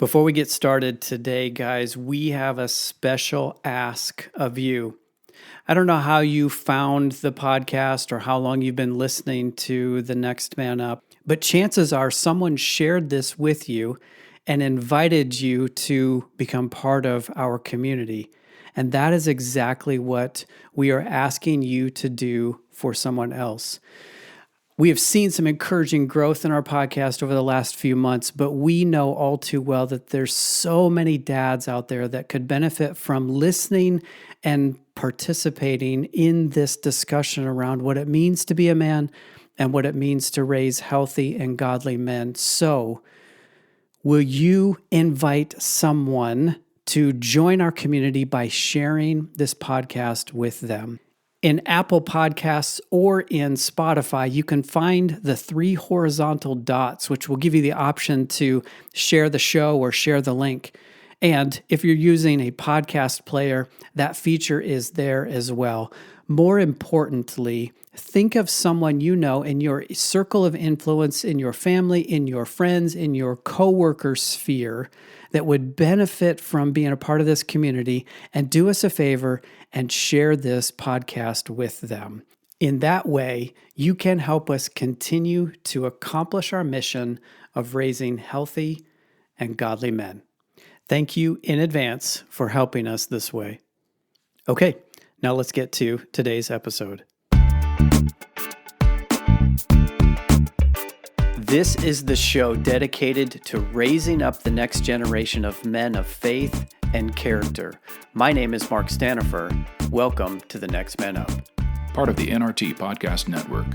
Before we get started today, guys, we have a special ask of you. I don't know how you found the podcast or how long you've been listening to The Next Man Up, but chances are someone shared this with you and invited you to become part of our community. And that is exactly what we are asking you to do for someone else. We have seen some encouraging growth in our podcast over the last few months, but we know all too well that there's so many dads out there that could benefit from listening and participating in this discussion around what it means to be a man and what it means to raise healthy and godly men. So, will you invite someone to join our community by sharing this podcast with them? In Apple Podcasts or in Spotify, you can find the 3 horizontal dots, which will give you the option to share the show or share the link. And if you're using a podcast player, that feature is there as well. More importantly, think of someone you know in your circle of influence, in your family, in your friends, in your coworker sphere that would benefit from being a part of this community, and do us a favor and share this podcast with them. In that way, you can help us continue to accomplish our mission of raising healthy and godly men. Thank you in advance for helping us this way. Okay, now let's get to today's episode. This is the show dedicated to raising up the next generation of men of faith and character. My name is Mark Stanifer. Welcome to The Next Man Up, part of the NRT Podcast Network.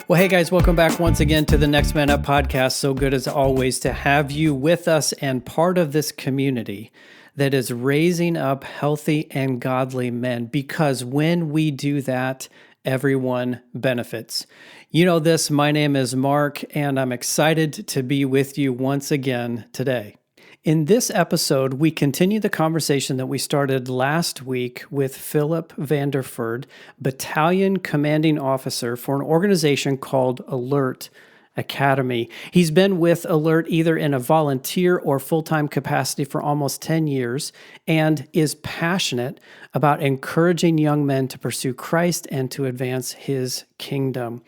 Well, hey guys, welcome back once again to The Next Man Up podcast. So good as always to have you with us and part of this community that is raising up healthy and godly men, because when we do that, everyone benefits. You know this, my name is Mark, and I'm excited to be with you once again today. In this episode, we continue the conversation that we started last week with Phillip Vanderford, Battalion Commanding Officer for an organization called Alert Academy. He's been with Alert either in a volunteer or full-time capacity for almost 10 years and is passionate about encouraging young men to pursue Christ and to advance his kingdom.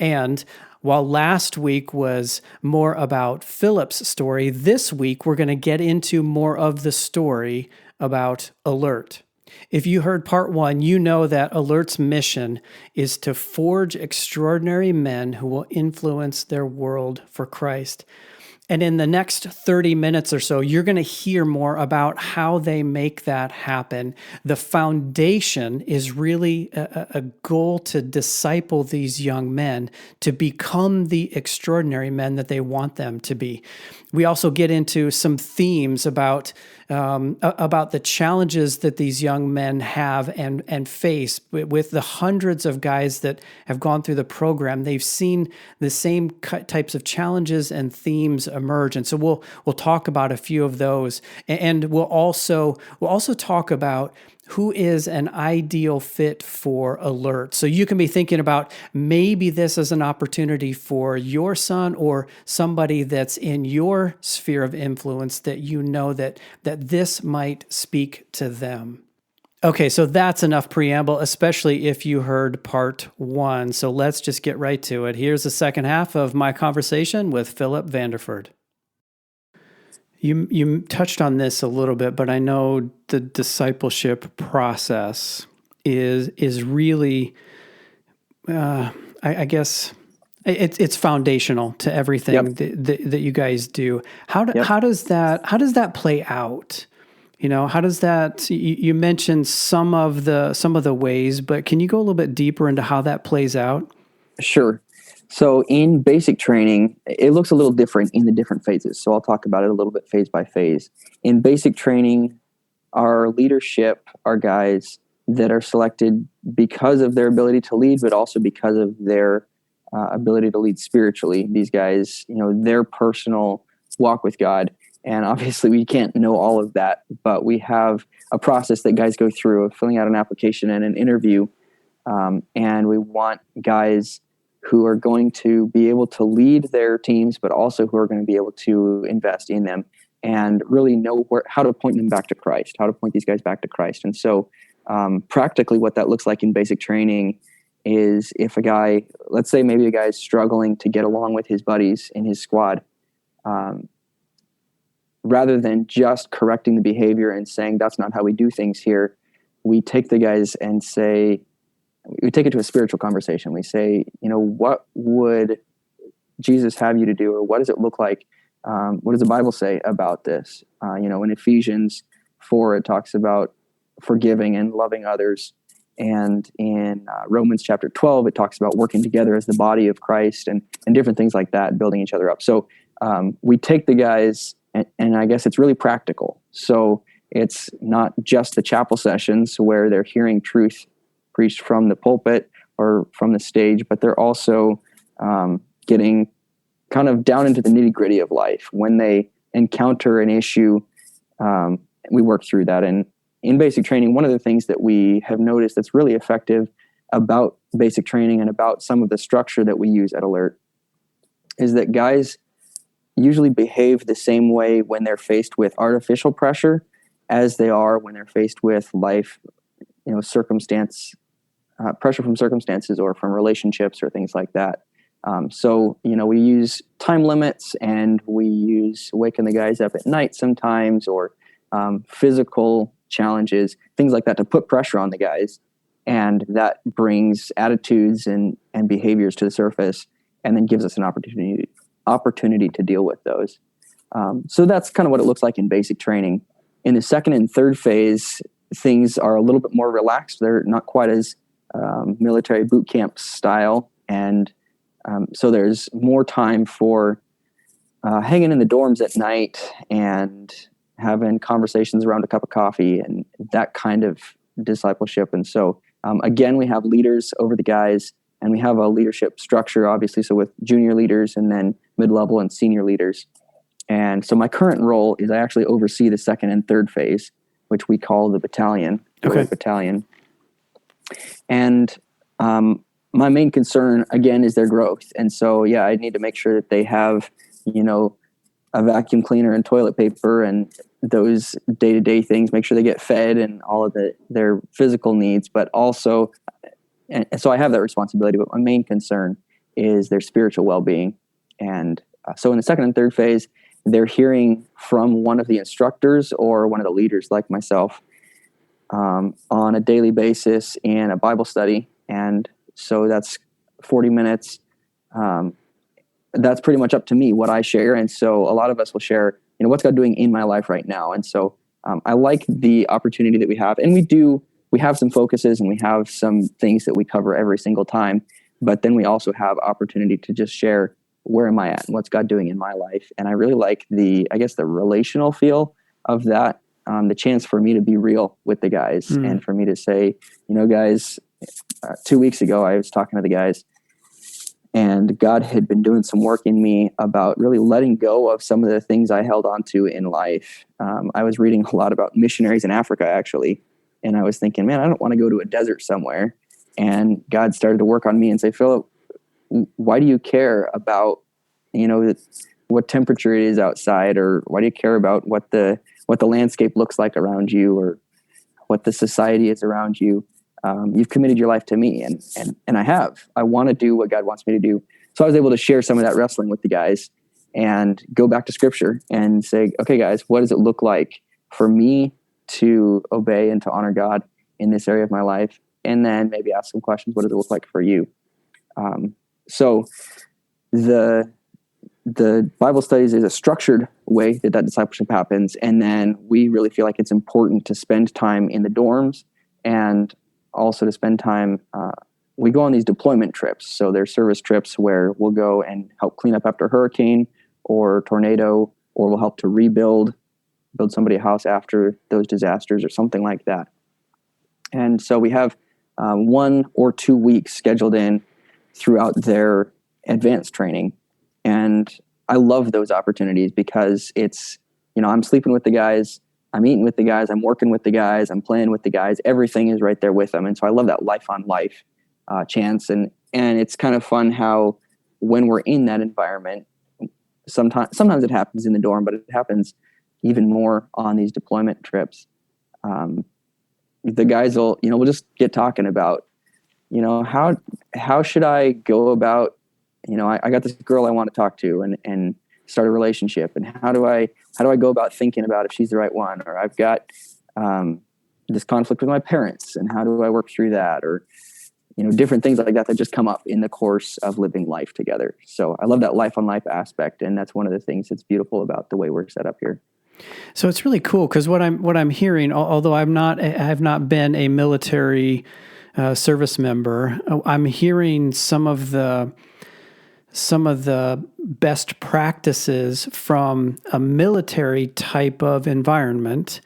And while last week was more about Philip's story, this week we're going to get into more of the story about Alert. If you heard part 1, you know that Alert's mission is to forge extraordinary men who will influence their world for Christ. And in the next 30 minutes or so, you're going to hear more about how they make that happen. The foundation is really a goal to disciple these young men to become the extraordinary men that they want them to be. We also get into some themes about the challenges that these young men have and face with the hundreds of guys that have gone through the program. They've seen the same types of challenges and themes emerge, and so we'll talk about a few of those, and we'll also talk about who is an ideal fit for Alert. So you can be thinking about maybe this is an opportunity for your son or somebody that's in your sphere of influence that you know that this might speak to them. Okay, so that's enough preamble, especially if you heard part 1. So let's just get right to it. Here's the second half of my conversation with Phillip Vanderford. You touched on this a little bit, but I know the discipleship process is really, I guess, it's foundational to everything that you guys do. How does that play out? You know, how does that? You mentioned some of the ways, but can you go a little bit deeper into how that plays out? Sure. So in basic training, it looks a little different in the different phases. So I'll talk about it a little bit phase by phase. In basic training, our leadership are guys that are selected because of their ability to lead, but also because of their ability to lead spiritually. These guys, their personal walk with God. And obviously we can't know all of that, but we have a process that guys go through of filling out an application and an interview. And we want guys who are going to be able to lead their teams, but also who are going to be able to invest in them and really know how to point them back to Christ, how to point these guys back to Christ. And so practically what that looks like in basic training is if a guy, let's say maybe a guy is struggling to get along with his buddies in his squad, rather than just correcting the behavior and saying that's not how we do things here, we take the guys and we take it to a spiritual conversation. We say, what would Jesus have you to do, or what does it look like? What does the Bible say about this? In Ephesians 4, it talks about forgiving and loving others. And in Romans chapter 12, it talks about working together as the body of Christ and different things like that, building each other up. So we take the guys, and I guess it's really practical. So it's not just the chapel sessions where they're hearing truth preached from the pulpit or from the stage, but they're also getting kind of down into the nitty-gritty of life. When they encounter an issue, we work through that. And in basic training, one of the things that we have noticed that's really effective about basic training and about some of the structure that we use at Alert is that guys usually behave the same way when they're faced with artificial pressure as they are when they're faced with life, pressure from circumstances or from relationships or things like that. So we use time limits, and we use waking the guys up at night sometimes, or physical challenges, things like that, to put pressure on the guys. And that brings attitudes and behaviors to the surface, and then gives us an opportunity to deal with those. So that's kind of what it looks like in basic training. In the second and third phase, things are a little bit more relaxed. They're not quite as military boot camp style. And so there's more time for hanging in the dorms at night and having conversations around a cup of coffee and that kind of discipleship. And so, again, we have leaders over the guys, and we have a leadership structure, obviously, so with junior leaders and then mid-level and senior leaders. And so my current role is I actually oversee the second and third phase, which we call the battalion. Okay. Battalion. And my main concern, again, is their growth. And so, I need to make sure that they have, a vacuum cleaner and toilet paper and those day-to-day things, make sure they get fed and all of their physical needs, but also, and so I have that responsibility, but my main concern is their spiritual well-being. And so in the second and third phase, they're hearing from one of the instructors or one of the leaders like myself on a daily basis in a Bible study. And so that's 40 minutes. That's pretty much up to me, what I share. And so a lot of us will share, what's God doing in my life right now? And so I like the opportunity that we have. And we have some focuses and we have some things that we cover every single time. But then we also have opportunity to just share, where am I at and what's God doing in my life? And I really like the relational feel of that, the chance for me to be real with the guys and for me to say, guys, 2 weeks ago, I was talking to the guys, and God had been doing some work in me about really letting go of some of the things I held on to in life. I was reading a lot about missionaries in Africa, actually. And I was thinking, man, I don't want to go to a desert somewhere. And God started to work on me and say, Phillip, why do you care about, what temperature it is outside? Or why do you care about what the landscape looks like around you, or what the society is around you? You've committed your life to me, and I have. I want to do what God wants me to do. So I was able to share some of that wrestling with the guys and go back to Scripture and say, okay, guys, what does it look like for me to obey and to honor God in this area of my life? And then maybe ask some questions. What does it look like for you? So the Bible studies is a structured way that discipleship happens. And then we really feel like it's important to spend time in the dorms, and also to spend time, we go on these deployment trips. So they're service trips where we'll go and help clean up after a hurricane or tornado, or we'll help to build somebody a house after those disasters or something like that. And so we have 1 or 2 weeks scheduled in throughout their advanced training. And I love those opportunities because it's, I'm sleeping with the guys, I'm eating with the guys, I'm working with the guys, I'm playing with the guys. Everything is right there with them. And so I love that life on life chance. And And it's kind of fun how when we're in that environment, sometimes it happens in the dorm, but it happens even more on these deployment trips. The guys will, we'll just get talking about, how should I go about, I got this girl I want to talk to and start a relationship, and how do I go about thinking about if she's the right one, or I've got this conflict with my parents, and how do I work through that, or different things like that just come up in the course of living life together. So I love that life on life aspect, and that's one of the things that's beautiful about the way we're set up here. So it's really cool because what I'm hearing, although I have not been a military service member, I'm hearing some of the best practices from a military type of environment,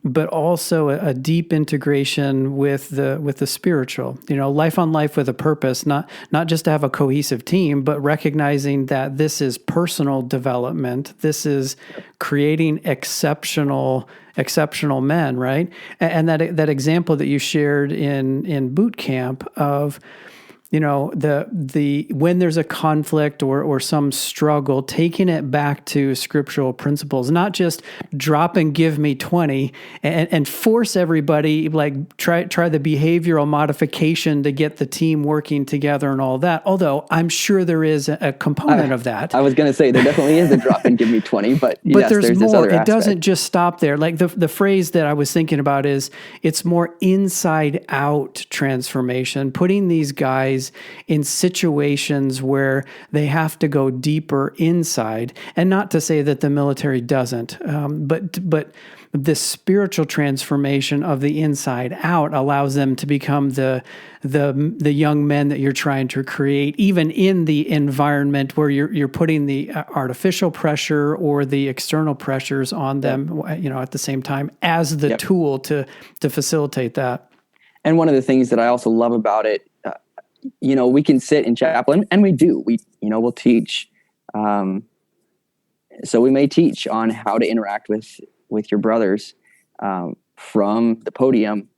but also a deep integration with the spiritual. Life on life with a purpose, not just to have a cohesive team, but recognizing that this is personal development. This is creating exceptional men, right? And that example that you shared in boot camp of, the when there's a conflict or some struggle, taking it back to scriptural principles, not just drop and give me 20 and force everybody, like try the behavioral modification to get the team working together and all that. Although I'm sure there is a component of that. I was going to say there definitely is a drop and give me 20, but yes, there's more. This other it aspect. Doesn't just stop there. Like the phrase that I was thinking about is it's more inside out transformation, putting these guys in situations where they have to go deeper inside. And not to say that the military doesn't, but the spiritual transformation of the inside out allows them to become the young men that you're trying to create, even in the environment where you're putting the artificial pressure or the external pressures on them, at the same time as the tool to facilitate that. And one of the things that I also love about it, we can sit in chapel, and we do. We'll teach. So we may teach on how to interact with your brothers from the podium,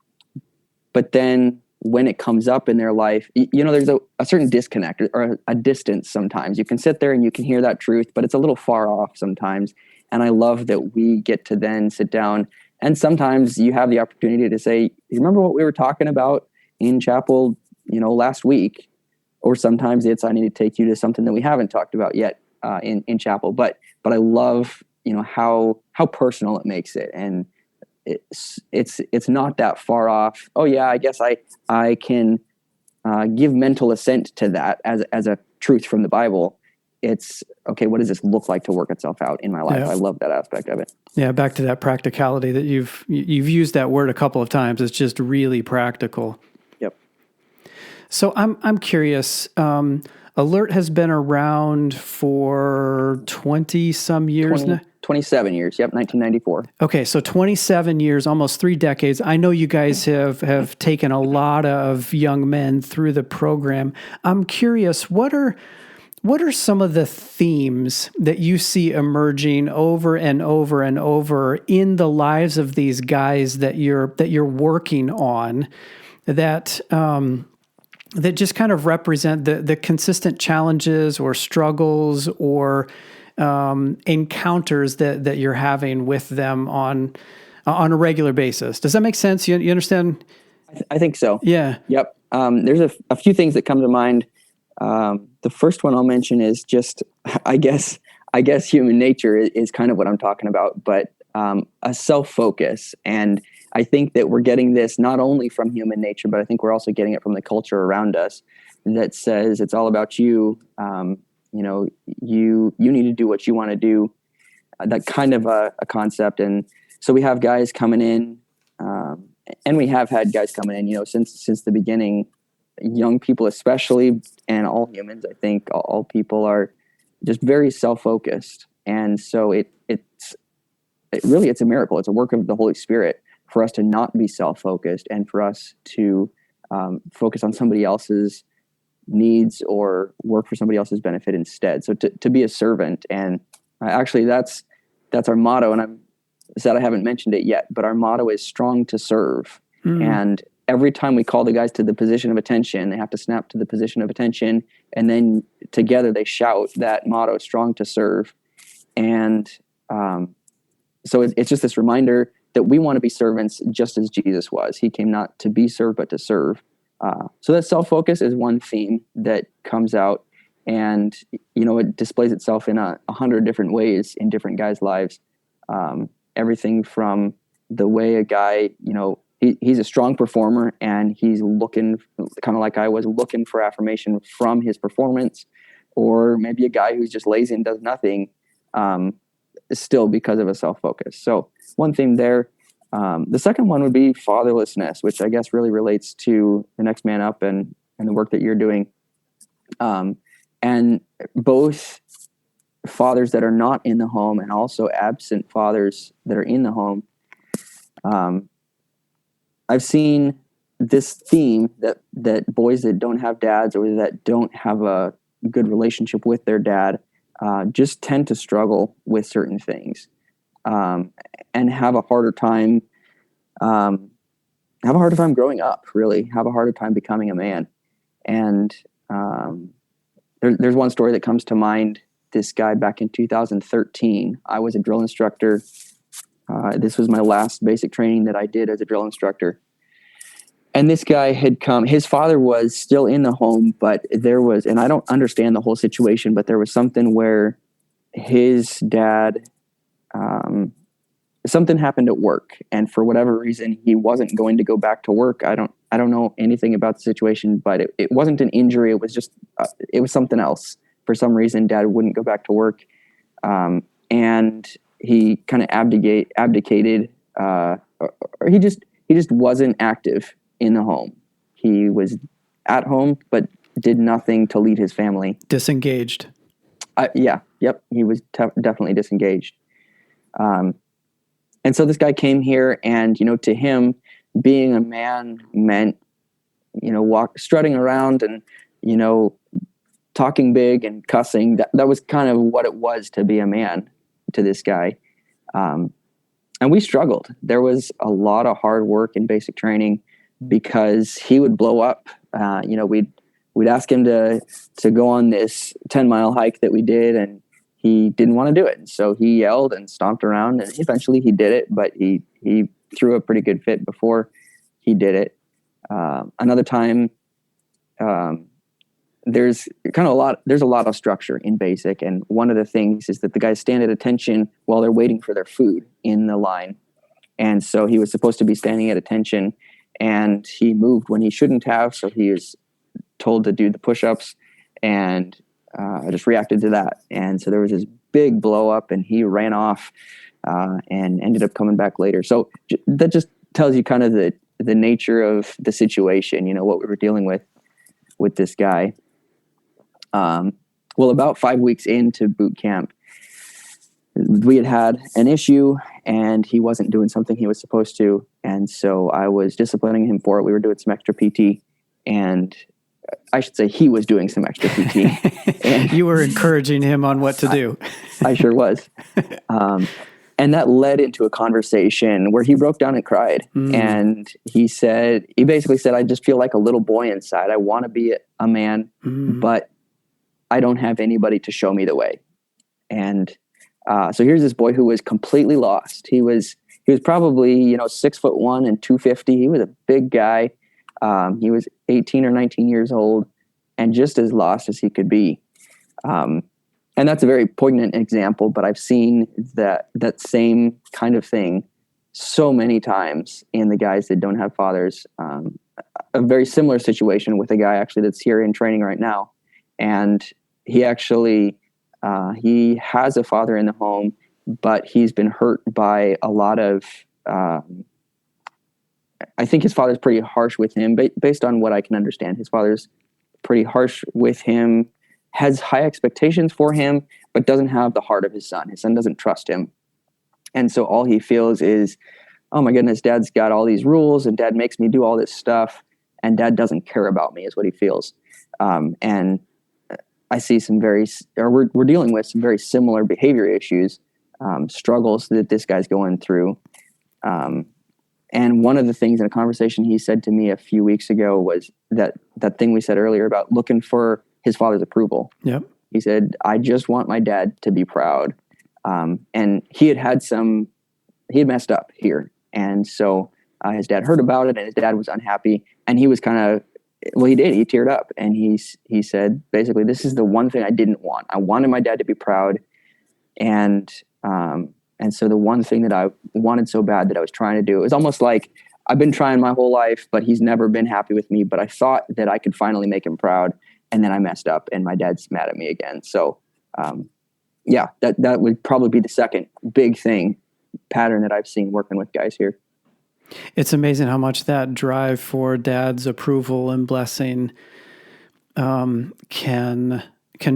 but then when it comes up in their life, there's a certain disconnect or a distance. Sometimes you can sit there and you can hear that truth, but it's a little far off sometimes. And I love that we get to then sit down, and sometimes you have the opportunity to say, "You remember what we were talking about in chapel, last week?" Or sometimes it's, "I need to take you to something that we haven't talked about yet in chapel." But I love, how personal it makes it, and it's not that far off. Oh yeah, I guess I can give mental assent to that as a truth from the Bible. It's okay. What does this look like to work itself out in my life? Yeah. I love that aspect of it. Yeah, back to that practicality that you've used that word a couple of times. It's just really practical. Yep. So I'm curious. Alert has been around for 20 some years now. 27 years. Yep. 1994. Okay. So 27 years, almost 3 decades. I know you guys have taken a lot of young men through the program. I'm curious, what are some of the themes that you see emerging over and over and over in the lives of these guys that you're working on that just kind of represent the consistent challenges or struggles or encounters that you're having with them on a regular basis? Does that make sense? You understand? I think so. Yeah. Yep. There's a few things that come to mind. The first one I'll mention is just, I guess human nature is kind of what I'm talking about, but a self-focus. And I think that we're getting this not only from human nature, but I think we're also getting it from the culture around us that says it's all about you. You need to do what you want to do. That kind of a concept. And so we have guys coming in, and we have had guys coming in, since the beginning. Young people especially, and all humans, I think all people are just very self-focused. And so it's a miracle. It's a work of the Holy Spirit for us to not be self-focused and for us to focus on somebody else's needs or work for somebody else's benefit instead. So to be a servant. And actually that's our motto. And I'm sad I haven't mentioned it yet, but our motto is strong to serve. And every time we call the guys to the position of attention, they have to snap to the position of attention, and then together they shout that motto, strong to serve. And so it's just this reminder that we want to be servants just as Jesus was. He came not to be served, but to serve. So that self-focus is one theme that comes out, and, it displays itself in 100 different ways in different guys' lives. Everything from the way a guy, he's a strong performer, and he's looking, kind of like I was, looking for affirmation from his performance, or maybe a guy who's just lazy and does nothing, still because of a self-focus. So one theme there. The second one would be fatherlessness, which I guess really relates to the Next Man Up and the work that you're doing. And both fathers that are not in the home and also absent fathers that are in the home. I've seen this theme that boys that don't have dads or that don't have a good relationship with their dad just tend to struggle with certain things, and have a harder time growing up, really have a harder time becoming a man. And there's one story that comes to mind. This guy back in 2013, I was a drill instructor. This was my last basic training that I did as a drill instructor. And this guy had come, his father was still in the home, but there was, and I don't understand the whole situation, but there was something where his dad, something happened at work, and for whatever reason, he wasn't going to go back to work. I don't know anything about the situation, but it wasn't an injury. It was just, it was something else. For some reason, dad wouldn't go back to work. And he kind of abdicated, or he just wasn't active in the home. He was at home, but did nothing to lead his family. Disengaged. Yep. He was definitely disengaged. And so this guy came here, and, to him, being a man meant, strutting around and, talking big and cussing. That was kind of what it was to be a man to this guy. And we struggled. There was a lot of hard work in basic training because he would blow up. We'd ask him to go on this 10-mile hike that we did, and he didn't want to do it. And so he yelled and stomped around, and eventually he did it, but he threw a pretty good fit before he did it. Another time, there's a lot of structure in basic. And one of the things is that the guys stand at attention while they're waiting for their food in the line. And so he was supposed to be standing at attention, and he moved when he shouldn't have. So he was told to do the push-ups, and I just reacted to that. And so there was this big blow up, and he ran off and ended up coming back later. So that just tells you kind of the nature of the situation, what we were dealing with this guy. Well, about 5 weeks into boot camp, we had an issue, and he wasn't doing something he was supposed to. And so I was disciplining him for it. We were doing some extra PT, and I should say he was doing some extra PT. And you were encouraging him on what to do. I sure was. And that led into a conversation where he broke down and cried. And he basically said, I just feel like a little boy inside. I want to be a man, but I don't have anybody to show me the way. And so here's this boy who was completely lost. He was probably, 6'1" and 250. He was a big guy. He was 18 or 19 years old and just as lost as he could be. And that's a very poignant example, but I've seen that same kind of thing so many times in the guys that don't have fathers. A very similar situation with a guy actually that's here in training right now. And he actually, he has a father in the home, but he's been hurt by a lot of, I think his father's pretty harsh with him, based on what I can understand. His father's pretty harsh with him, has high expectations for him, but doesn't have the heart of his son. His son doesn't trust him. And so all he feels is, oh my goodness, dad's got all these rules and dad makes me do all this stuff and dad doesn't care about me is what he feels. And I see we're dealing with some very similar behavior issues, struggles that this guy's going through. And one of the things in a conversation he said to me a few weeks ago was that thing we said earlier about looking for his father's approval. Yep. He said, I just want my dad to be proud. And he had messed up here. And so his dad heard about it, and his dad was unhappy. And he was he teared up. And he said, basically, this is the one thing I didn't want. I wanted my dad to be proud. And so the one thing that I wanted so bad that I was trying to do, it was almost like I've been trying my whole life, but he's never been happy with me. But I thought that I could finally make him proud. And then I messed up, and my dad's mad at me again. So, that would probably be the second big pattern that I've seen working with guys here. It's amazing how much that drive for dad's approval and blessing can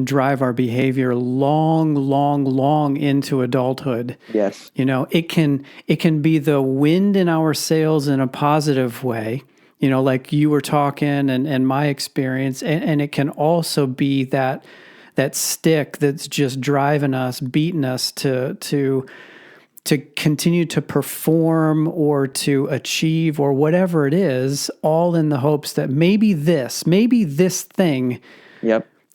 drive our behavior long into adulthood. Yes. It can be the wind in our sails in a positive way, like you were talking and my experience. And it can also be that stick that's just driving us, beating us to continue to perform or to achieve or whatever it is, all in the hopes that maybe this thing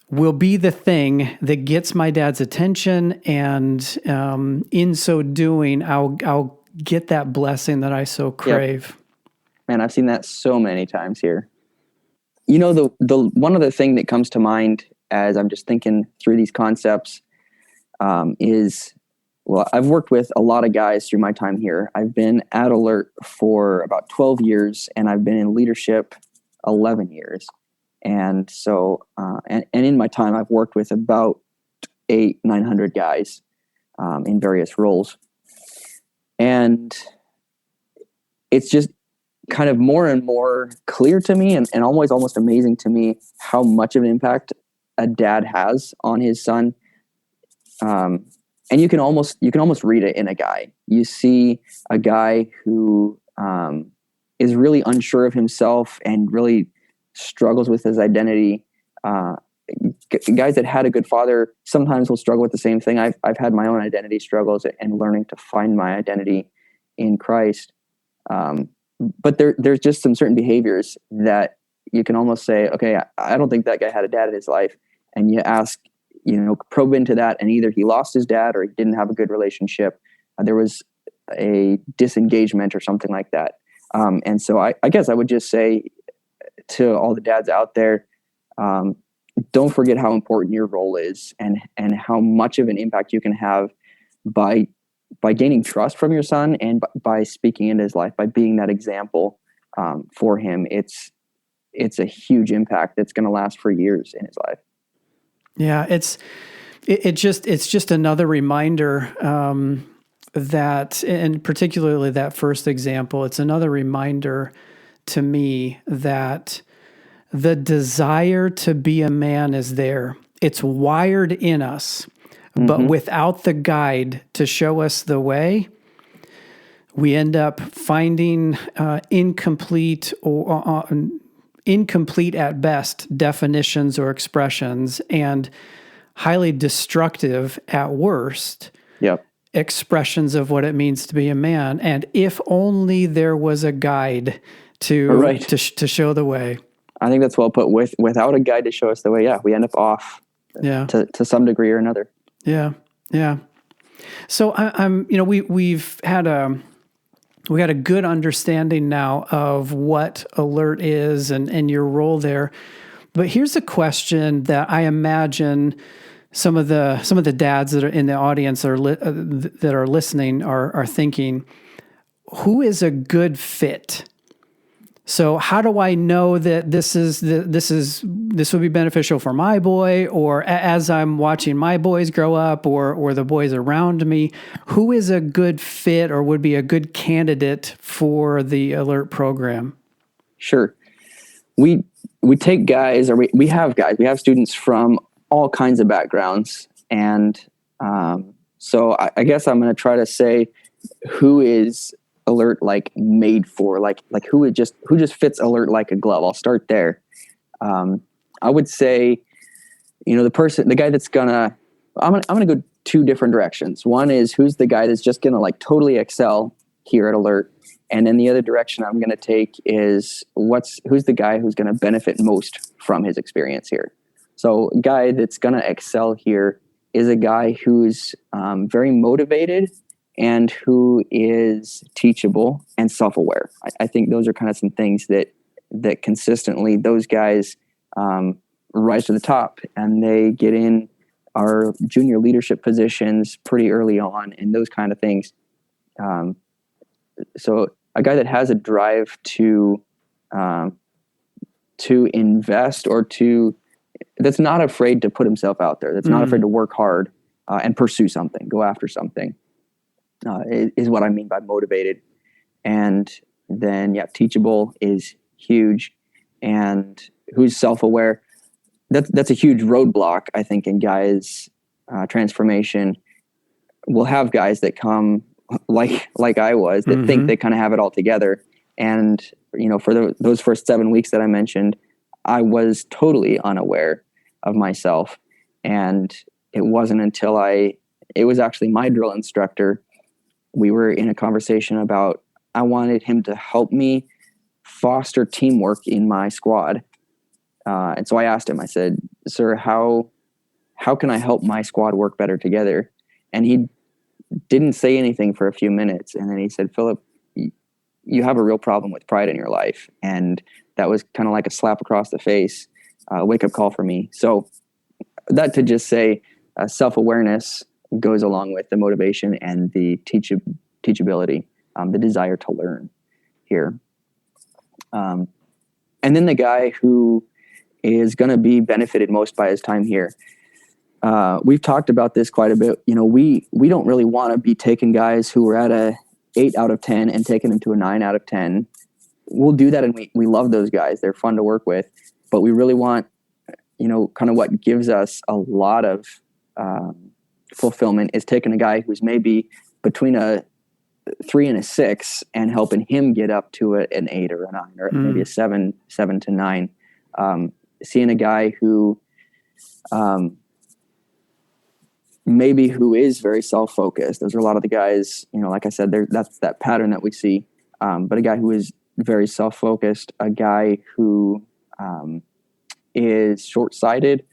will be the thing that gets my dad's attention. And in so doing, I'll get that blessing that I so crave. Yep. Man, I've seen that so many times here. The one other thing that comes to mind as I'm just thinking through these concepts is, well, I've worked with a lot of guys through my time here. I've been at Alert for about 12 years, and I've been in leadership 11 years. And so, and in my time, I've worked with about 900 guys in various roles. And it's just kind of more and more clear to me and almost amazing to me how much of an impact a dad has on his son. And you can almost read it in a guy. You see a guy who is really unsure of himself and really struggles with his identity. Guys that had a good father sometimes will struggle with the same thing. I've had my own identity struggles and learning to find my identity in Christ. But there's just some certain behaviors that you can almost say, okay, I don't think that guy had a dad in his life. And you ask, probe into that, and either he lost his dad or he didn't have a good relationship. There was a disengagement or something like that. And so I guess I would just say to all the dads out there, don't forget how important your role is and how much of an impact you can have by gaining trust from your son and by speaking into his life, by being that example for him. It's a huge impact that's going to last for years in his life. Yeah, it's just another reminder that, and particularly that first example, it's another reminder to me that the desire to be a man is there. It's wired in us, but without the guide to show us the way, we end up finding incomplete at best definitions or expressions, and highly destructive at worst expressions of what it means to be a man. And if only there was a guide to show the way. I think that's well put. Without a guide to show us the way, we end up off to some degree or another. Yeah. So we've had a good understanding now of what Alert is and your role there. But here's a question that I imagine some of the dads that are in the audience that are listening are thinking, who is a good fit? So how do I know that this would be beneficial for my boy, or as I'm watching my boys grow up, or the boys around me? Who is a good fit or would be a good candidate for the Alert program? Sure. We take guys, or we have guys. We have students from all kinds of backgrounds, and so I guess I'm going to try to say who is Alert made for, who just fits Alert like a glove. I'll start there. I would say, the guy that's I'm gonna go two different directions. One is who's the guy that's just gonna totally excel here at Alert, And then the other direction I'm going to take is who's the guy who's going to benefit most from his experience here. So a guy that's going to excel here is a guy who's very motivated and who is teachable and self-aware. I think those are kind of some things that consistently those guys rise to the top, and they get in our junior leadership positions pretty early on and those kind of things. So a guy that has a drive to invest or that's not afraid to put himself out there, that's not afraid to work hard and pursue something, go after something, is what I mean by motivated. And then, teachable is huge, and who's self-aware. That's a huge roadblock, I think, in guys' transformation. We'll have guys that come like I was that think they kind of have it all together. And, for those first 7 weeks that I mentioned, I was totally unaware of myself. And it wasn't until it was actually my drill instructor. We were in a conversation about, I wanted him to help me foster teamwork in my squad. And so I asked him, I said, "Sir, how can I help my squad work better together?" And he didn't say anything for a few minutes. And then he said, "Phillip, you have a real problem with pride in your life." And that was kind of like a slap across the face, wake up call for me. So that to just say self-awareness goes along with the motivation and the teachability, the desire to learn here. And then the guy who is going to be benefited most by his time here. We've talked about this quite a bit. We don't really want to be taking guys who are at a 8 out of 10 and taking them to a 9 out of 10. We'll do that, and we love those guys. They're fun to work with, but we really want, kind of what gives us a lot of fulfillment is taking a guy who's maybe between a 3 and a 6 and helping him get up to an 8 or a 9 or maybe a 7 to 9. Seeing a guy who who is very self-focused. Those are a lot of the guys, like I said, that's that pattern that we see. But a guy who is very self-focused, a guy who is short-sighted,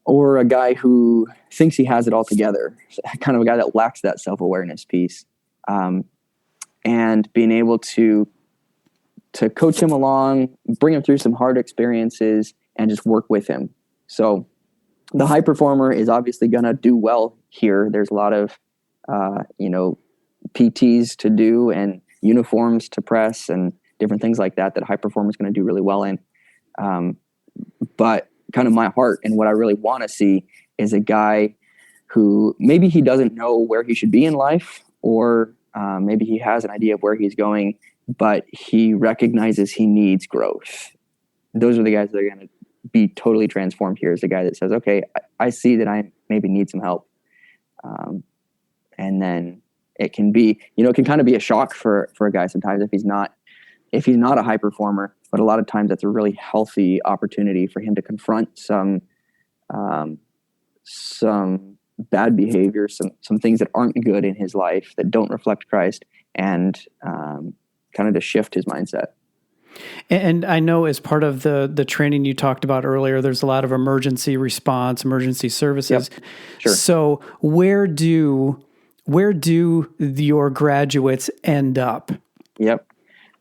or a guy who thinks he has it all together, kind of a guy that lacks that self-awareness piece. And being able to coach him along, bring him through some hard experiences, and just work with him. So the high performer is obviously going to do well here. There's a lot of, PTs to do and uniforms to press and different things like that a high performer is going to do really well in. But kind of my heart and what I really want to see is a guy who maybe he doesn't know where he should be in life, or maybe he has an idea of where he's going, but he recognizes he needs growth. Those are the guys that are going to be totally transformed here. Is the guy that says, okay, I see that I maybe need some help. And then it can be, it can kind of be a shock for a guy sometimes if he's not a high performer, but a lot of times that's a really healthy opportunity for him to confront some bad behavior, some things that aren't good in his life that don't reflect Christ, and kind of to shift his mindset. And I know as part of the training you talked about earlier, there's a lot of emergency response, emergency services. Yep. Sure. So where do your graduates end up? Yep.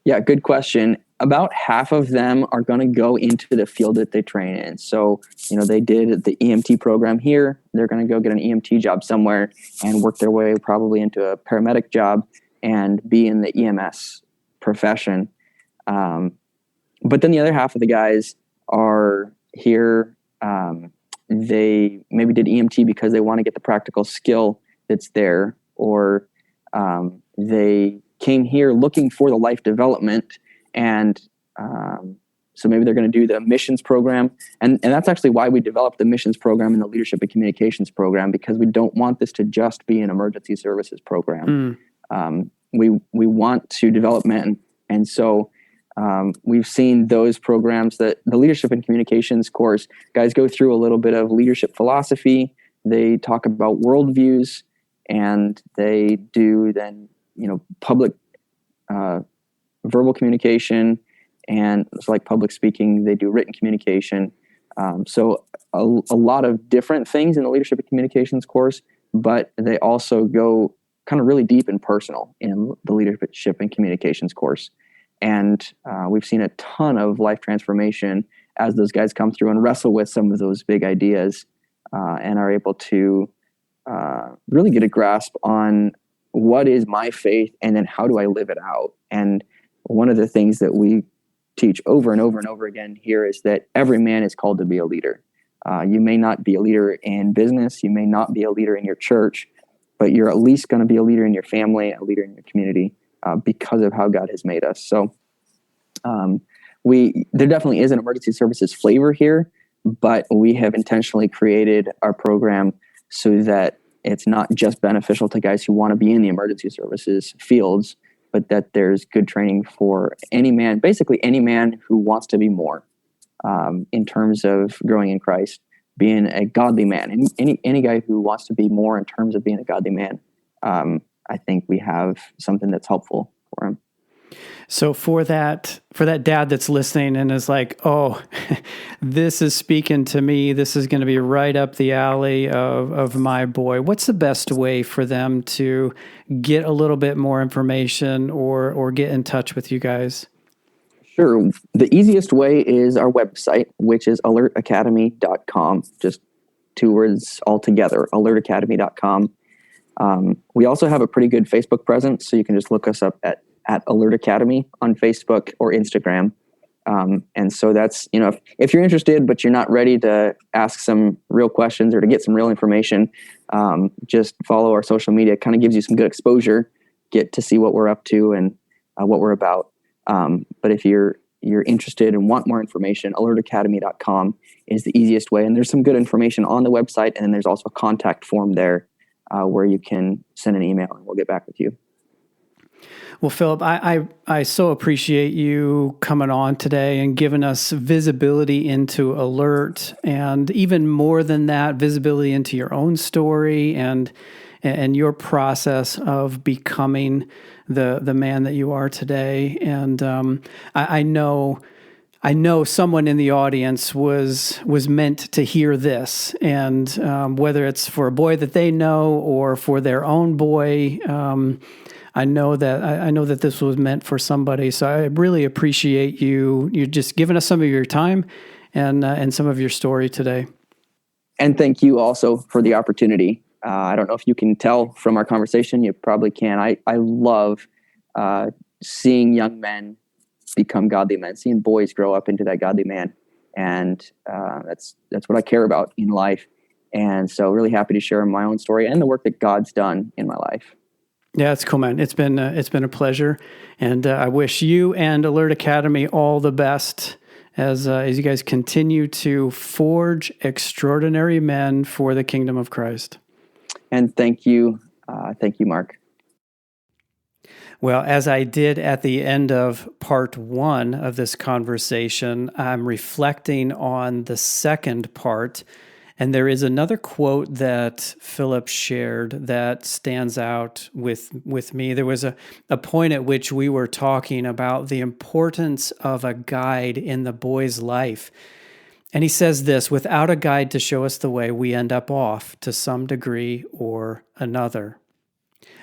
Yeah, good question. About half of them are going to go into the field that they train in. So, they did the EMT program here. They're going to go get an EMT job somewhere and work their way probably into a paramedic job and be in the EMS profession. But then the other half of the guys are here. They maybe did EMT because they want to get the practical skill that's there, or they came here looking for the life development, and so maybe they're going to do the missions program. And that's actually why we developed the missions program and the leadership and communications program, because we don't want this to just be an emergency services program. We want to develop men. And so we've seen those programs, that the leadership and communications course, guys go through a little bit of leadership philosophy. They talk about worldviews, and they do then, public verbal communication, and it's like public speaking. They do written communication. So a lot of different things in the leadership and communications course, but they also go kind of really deep and personal in the leadership and communications course. And we've seen a ton of life transformation as those guys come through and wrestle with some of those big ideas and are able to really get a grasp on what is my faith and then how do I live it out. And one of the things that we teach over and over and over again here is that every man is called to be a leader. You may not be a leader in business, you may not be a leader in your church, but you're at least going to be a leader in your family, a leader in your community because of how God has made us. So there definitely is an emergency services flavor here, but we have intentionally created our program so that it's not just beneficial to guys who want to be in the emergency services fields, but that there's good training for any man, basically any man who wants to be more in terms of growing in Christ, being a godly man. And any guy who wants to be more in terms of being a godly man, I think we have something that's helpful for him. So for that dad that's listening and is like, oh, this is speaking to me, this is going to be right up the alley of my boy, what's the best way for them to get a little bit more information or get in touch with you guys? Sure. The easiest way is our website, which is alertacademy.com. Just 2 words all together, alertacademy.com. We also have a pretty good Facebook presence, so you can just look us up at Alert Academy on Facebook or Instagram. And so that's, if you're interested, but you're not ready to ask some real questions or to get some real information, just follow our social media. It kind of gives you some good exposure, get to see what we're up to and what we're about. But if you're interested and want more information, alertacademy.com is the easiest way. And there's some good information on the website. And then there's also a contact form there where you can send an email and we'll get back with you. Well, Phillip, I so appreciate you coming on today and giving us visibility into Alert, and even more than that, visibility into your own story and your process of becoming the man that you are today. And I know someone in the audience was meant to hear this, and whether it's for a boy that they know or for their own boy. I know that this was meant for somebody, so I really appreciate you just giving us some of your time and some of your story today. And thank you also for the opportunity. I don't know if you can tell from our conversation. You probably can. I love seeing young men become godly men, seeing boys grow up into that godly man, and that's what I care about in life. And so, really happy to share my own story and the work that God's done in my life. Yeah, it's cool, man. It's been a pleasure, and I wish you and Alert Academy all the best as you guys continue to forge extraordinary men for the kingdom of Christ. And thank you, Mark. Well, as I did at the end of part 1 of this conversation, I'm reflecting on the second part. And there is another quote that Phillip shared that stands out with me. There was a point at which we were talking about the importance of a guide in the boy's life. And he says this: without a guide to show us the way, we end up off to some degree or another.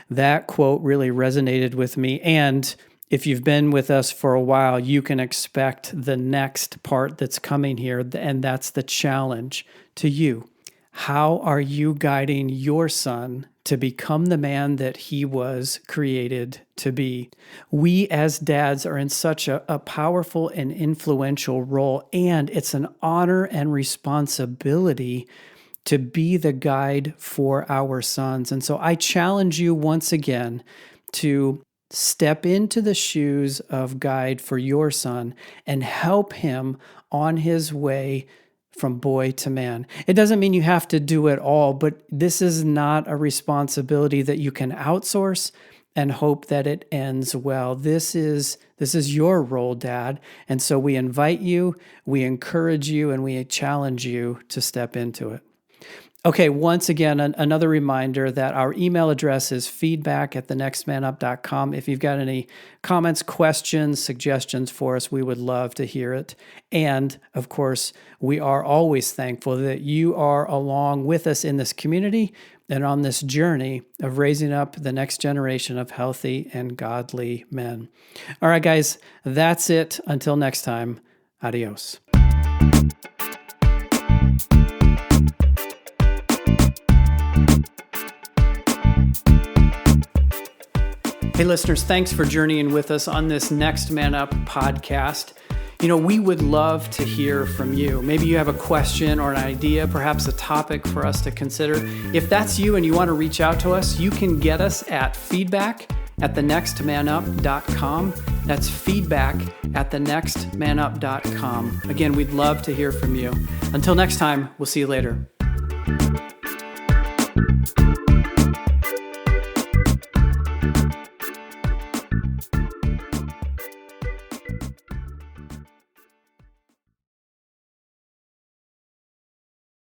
That quote really resonated with me. And if you've been with us for a while, you can expect the next part that's coming here, and that's the challenge to you. How are you guiding your son to become the man that he was created to be? We as dads are in such a powerful and influential role, and it's an honor and responsibility to be the guide for our sons. And so I challenge you once again to step into the shoes of guide for your son and help him on his way from boy to man. It doesn't mean you have to do it all, but this is not a responsibility that you can outsource and hope that it ends well. This is your role, Dad. And so we invite you, we encourage you, and we challenge you to step into it. Okay, once again, another reminder that our email address is feedback@thenextmanup.com. If you've got any comments, questions, suggestions for us, we would love to hear it. And of course, we are always thankful that you are along with us in this community and on this journey of raising up the next generation of healthy and godly men. All right, guys, that's it. Until next time, adios. Hey, listeners, thanks for journeying with us on this Next Man Up podcast. We would love to hear from you. Maybe you have a question or an idea, perhaps a topic for us to consider. If that's you and you want to reach out to us, you can get us at feedback@thenextmanup.com. That's feedback@thenextmanup.com. Again, we'd love to hear from you. Until next time, we'll see you later.